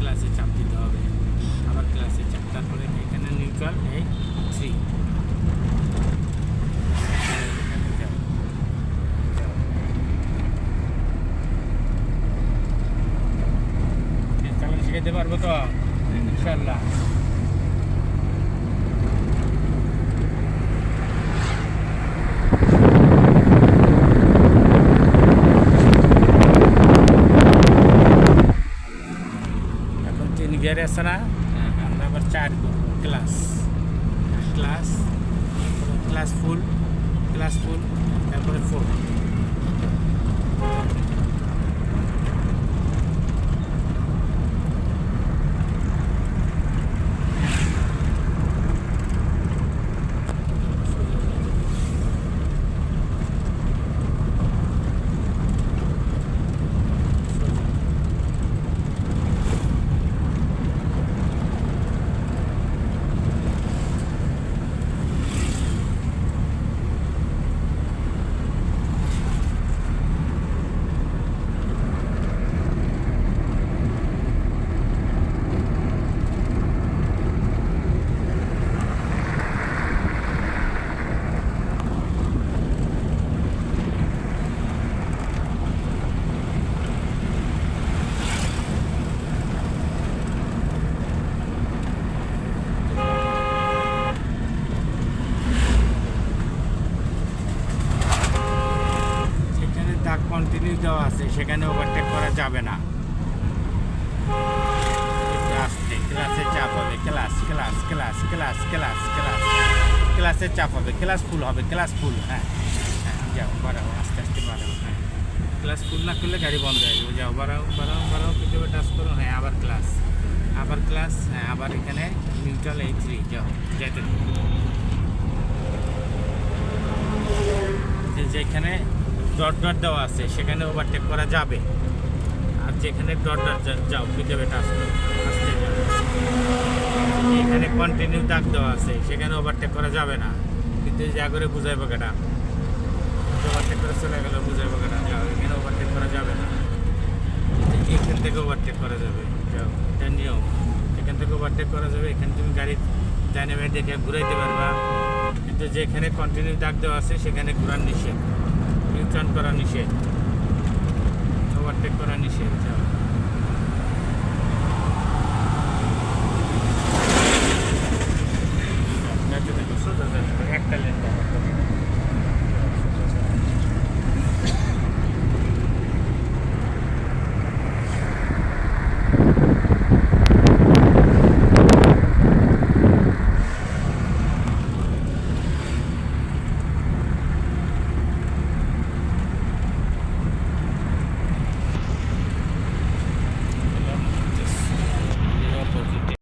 ক্লাসে চাপ দিতে হবে, আবার ক্লাসে চাপ, তারপরে এখানে নিউট্রাল এই 3। চালান শিখাইতে পারবো তো ইনশাল্লাহ। এখন 3 গিয়ারে আছে না, আমরা আবার 4 করবো। ক্লাস ক্লাস ক্লাস ফুল, তারপরে 4। কন্টিনিউ দেওয়া আছে, সেখানে ওভারটেক করা যাবে না। আস্তে ক্লাসে চাপ হবে, ক্লাসে চাপ হবে, ক্লাস ফুল হবে, হ্যাঁ হ্যাঁ, যাও বাড়াও, আস্তে আস্তে বাড়াও। হ্যাঁ, ক্লাস ফুল না করলে গাড়ি বন্ধ হয়ে যাবে। যাও বাড়াও, কিভাবে টাচ করো। হ্যাঁ, আবার ক্লাস, হ্যাঁ, আবার এখানে নিউট্রাল এই 3। যাও, যেতে যেখানে ডট দেওয়া আছে সেখানে ওভারটেক করা যাবে, আর যেখানে ডট যাও কিভাবে টাচ করো, আস্তে যাও। এখানে কন্টিনিউ দাগ দেওয়া আছে সেখানে ওভারটেক করা যাবে না, কিন্তু যা করে বুঝাইবো কেটা, ওভারটেক করে চলে গেল বুঝাইবো কেটা। যাও, এখানে ওভারটেক করা যাবে না, এখান থেকে ওভারটেক করা যাবে। যাও, এটা নিয়ম, এখান থেকে ওভারটেক করা যাবে। এখানে তুমি গাড়ি ডাইনে বাই দেখে ঘুরাইতে পারবা, কিন্তু যেখানে কন্টিনিউ দাগ দেওয়া আছে সেখানে ঘোরার নিষেধ, ইউটার্ন করা নিষেধ, ওভারটেক করা নিষেধ। যাও।